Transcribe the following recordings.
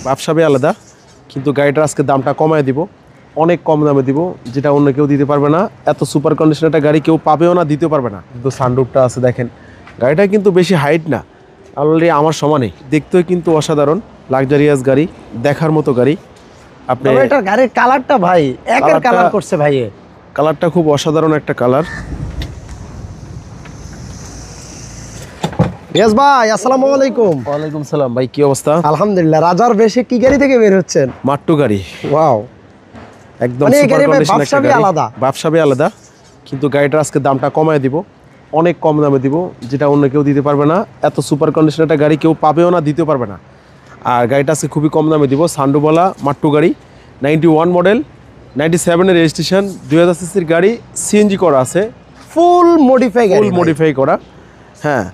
ব্যবসাবে আলাদা, কিন্তু গাড়িটার আজকে দামটা কমায় দিব, অনেক কম দামে দিব, যেটা অন্য কেউ দিতে পারবে না। এত সুপার কন্ডিশন একটা গাড়ি কেউ পাবেও না, দিতেও পারবে না। কিন্তু সানরুফটা আছে দেখেন, গাড়িটা কিন্তু বেশি হাইট না, অলরেডি আমার সমানে, দেখতেও কিন্তু অসাধারণ লাক্সারিয়াস গাড়ি, দেখার মতো গাড়ি। আপনি এটার গাড়ির কালারটা ভাই একের কালার করছে ভাই, কালারটা খুব অসাধারণ একটা কালার। রিয়াজ ভাই আসসালামু আলাইকুম। ওয়ালাইকুম সালাম ভাই, কি অবস্থা? আলহামদুলিল্লাহ। রাজার বেশে কি গাড়ি থেকে বের হচ্ছেন? মাট্টু গাড়ি। ওয়াও, একদম মানে এই সুপার গাড়ি কন্ডিশন একটা গাড়ি, আলাদা, ব্যবসাবে আলাদা, কিন্তু গাড়িটার আজকে দামটা কমায় দিব, অনেক কম দামে দিব, যেটা অন্য কেউ দিতে পারবে না। এত সুপার কন্ডিশন একটা গাড়ি কেউ পাবেও না, দিতেও পারবে না। আর গাড়িটা আজকে খুবই কম দামে দিব। সানরুফওয়ালা মাট্টু গাড়ি, 91 মডেল, 97-এর রেজিস্ট্রেশন, 2000 সিসির গাড়ি, সিএনজি করা আছে, ফুল মডিফাই গাড়ি, ফুল মডিফাই করা। হ্যাঁ,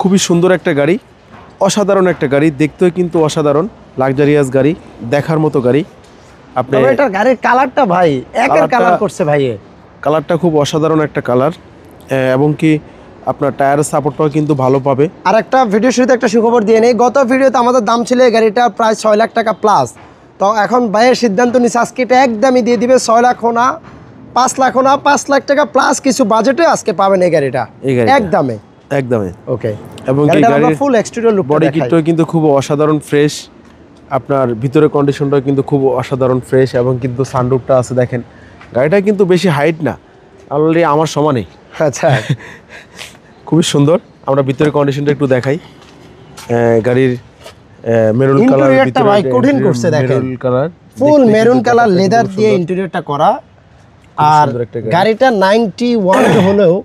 খুবই সুন্দর একটা গাড়ি, অসাধারণ একটা গাড়ি, দেখতেও কিন্তু অসাধারণ লাক্সারিয়াস গাড়ি, দেখার মতো গাড়ি। আপনি এটার গাড়ির কালারটা ভাই একের কালার করছে ভাই, কালারটা খুব অসাধারণ একটা কালার, এবং কি আপনার টায়ারের সাপোর্টটাও কিন্তু ভালো পাবে। আর একটা ভিডিও শুরুতে একটা সুখবর দিয়ে নেই, গত ভিডিওতে আমাদের দাম ছিল এই গাড়িটা প্রায় 6 লাখ টাকা প্লাস। তো এখন ভাইয়ের সিদ্ধান্ত নিচ্ছে আজকে এটা একদমই দিয়ে দিবে 6 লাখ না 5 লাখ না 5 লাখ টাকা প্লাস কিছু বাজেটে আজকে পাবেন এই গাড়িটা একদমে একদমে। ওকে, এবং কি গাড়ির ফুল এক্সটেরিয়র লুক, বডি কিটটাও কিন্তু খুব অসাধারণ ফ্রেশ, আপনার ভিতরে কন্ডিশনটাও কিন্তু খুব অসাধারণ ফ্রেশ, এবং কিন্তু সানরুফটা আছে দেখেন, গাড়িটা কিন্তু বেশি হাইট না, অলরেডি আমার সমানেই। আচ্ছা, খুবই সুন্দর। আমরা ভিতরে কন্ডিশনটা একটু দেখাই। গাড়ির মেরুন কালার, ইন্টেরিয়রটা ভাই কঠিন করছে দেখেন, maroon colour, full maroon colour leather দিয়ে ইন্টেরিয়রটা করা। আর গাড়িটা 91 হলেও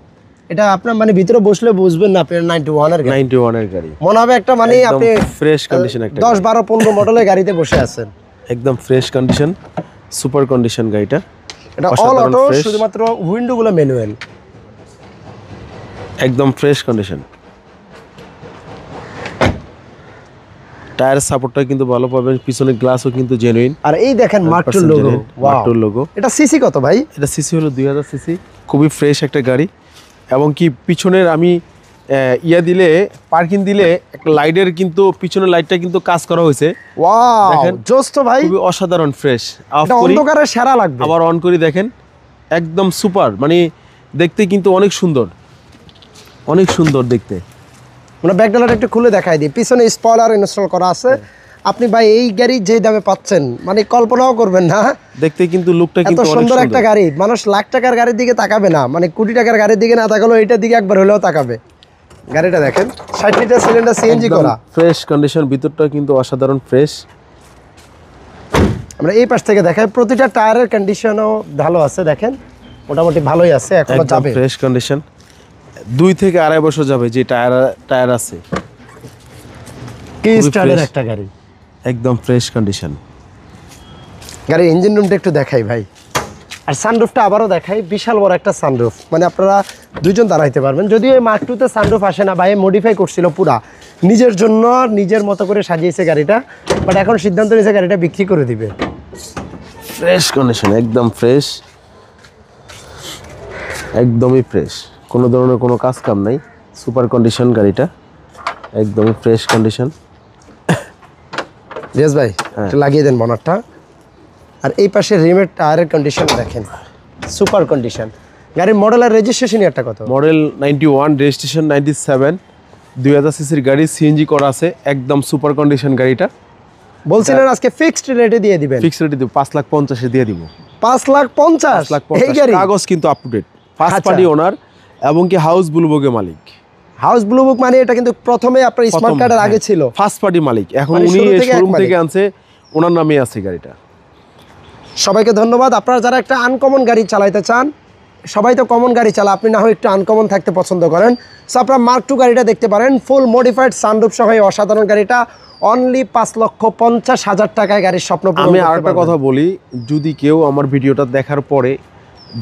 এটা আপনার মানে ভিতরে বসলে বুঝবেন না আপনার 91 এর গাড়ি, 91 এর গাড়ি মনে হবে একটা মানে আপনি ফ্রেশ কন্ডিশন একটা 10 12 15 মডেলের গাড়িতে বসে আছেন। একদম ফ্রেশ কন্ডিশন, সুপার কন্ডিশন গাড়িটা। এটা অল অটো, শুধুমাত্র উইন্ডো গুলো ম্যানুয়াল, একদম ফ্রেশ কন্ডিশন। টায়ার সাপোর্টটা কিন্তু ভালো পাবেন, পিছনের গ্লাসও কিন্তু জেনুইন। আর এই দেখেন মাট্টুর লোগো, মাট্টুর লোগো। এটা সিসি কত ভাই? এটা সিসি হলো 2000 সিসি, খুবই ফ্রেশ একটা গাড়ি। এবং কি পিছনের আমি দিলে পার্কিং দিলে একটা লাইটের কিন্তু পিছনের লাইটটা কিন্তু কাজ করা হয়েছে। ওয়াও, দেখেন জোস তো ভাই, খুবই অসাধারণ ফ্রেশ। এটা অন্ধকারে সেরা লাগবে। আবার অন করি দেখেন, একদম সুপার, মানে দেখতে কিন্তু অনেক সুন্দর, অনেক সুন্দর দেখতে। আমরা ব্যাকডালাটা একটু খুলে দেখাই দিই, পিছনে স্পয়লার ইনস্টল করা আছে। আপনি ভাই এই গাড়ি যে দামে পাচ্ছেন মানে কল্পনাও করবেন না, দেখতে কিন্তু লুকটা কিন্তু অনেক সুন্দর একটা গাড়ি। মানুষ লাখ টাকার গাড়ির দিকে তাকাবে না, মানে কোটি টাকার গাড়ির দিকে না তাকালেও এটার দিকে একবার হলেও তাকাবে। গাড়িটা দেখেন 60 লিটার সিলিন্ডার সিএনজি করা, ফ্রেশ কন্ডিশন, ভিতরটা কিন্তু অসাধারণ ফ্রেশ। আমরা এই পাশ থেকে দেখাই, প্রতিটা টায়ারের কন্ডিশনও ভালো আছে, দেখেন মোটামুটি ভালোই আছে, এখনো যাবে ফ্রেশ কন্ডিশন। 2 থেকে 2.5 বছর যাবে যে টায়ার আছে। কি স্টাইলের একটা গাড়ি, একদম ফ্রেশ কন্ডিশন। গাড়ির ইঞ্জিন রুমটা একটু দেখাই ভাই, আর সানরুফটা আবারও দেখাই, বিশাল বড় একটা সানরুফ, মানে আপনারা দুইজন দাঁড়াইতে পারবেন। যদিও এই মার্ক 2-তে সানরুফ আসে না, ভাই মডিফাই করছিল পুরা নিজের জন্য, নিজের মতো করে সাজিয়েছে গাড়িটা, বাট এখন সিদ্ধান্ত নিয়েছে গাড়িটা বিক্রি করে দিবে। ফ্রেশ কন্ডিশন, একদম ফ্রেশ, একদমই ফ্রেশ, কোনো ধরনের কোনো কাজ কাম নাই, সুপার কন্ডিশন গাড়িটা, একদমই ফ্রেশ কন্ডিশন। রিয়াজ ভাই একটু লাগিয়ে দেন বনারটা। আর এই পাশে রিমের টায়ারের কন্ডিশন দেখেন, সুপার কন্ডিশন। গাড়ির মডেল আর রেজিস্ট্রেশন একটা কত? মডেল 91, রেজিস্ট্রেশন 97, 2000 সিসির গাড়ি, সিএনজি করা আছে, একদম সুপার কন্ডিশন গাড়িটা। বলছিলেন আজকে ফিক্সড রেটে দিয়ে দিবেন? ফিক্সড রেটে দিব, 5,50,000 দিয়ে দিব। 5,50,000 এই গাড়ি? কাগজ কিন্তু up to date, first party owner, এবং কি হাউস ব্লু বুকের মালিক। হাউস ব্লু বুক মানে এটা কিন্তু প্রথমে আপনার স্মার্ট কার্ডের আগে ছিল, ফার্স্ট পার্টি মালিক, এখন উনি শোরুম থেকে আনছে, ওনার নামে আছে গাড়িটা। সবাইকে ধন্যবাদ। আপনারা যারা একটা আনকমন গাড়ি চালাইতে চান, সবাই তো কমন গাড়ি চালা, আপনি না হয় একটু আনকমন থাকতে পছন্দ করেন, সো আপনারা মার্ক 2 গাড়িটা দেখতে পারেন, ফুল মডিফাইড সানরুফ সহ এই অসাধারণ গাড়িটা অনলি 5,50,000 টাকায় গাড়ির স্বপ্ন পূরণ করতে পারবেন। আমি আরেকটা কথা বলি, যদি কেউ আমার ভিডিওটা দেখার পরে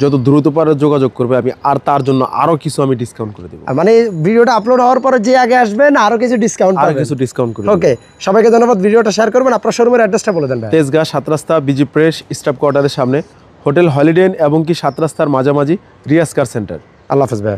যত দ্রুত পারে যোগাযোগ করবে, আমি আর তার জন্য আরো কিছু আমি ডিসকাউন্ট করে দেব। মানে ভিডিওটা আপলোড হওয়ার পরে যে আগে আসবেন আরো কিছু ডিসকাউন্ট পাবেন, আরো কিছু ডিসকাউন্ট করে। ওকে, সবাইকে ধন্যবাদ। ভিডিওটা শেয়ার করবেন। আপনার শোরুমের অ্যাড্রেসটা বলে দেন ভাই। তেজগাঁ 7 রাস্তা বিজি প্রেস স্টাফ কোয়ার্টারের সামনে, হোটেল হলিডে এবং কি 7 রাস্তার মাঝামাঝি রিয়াজ কার সেন্টার। আল্লাহ হাফেজ ভাই।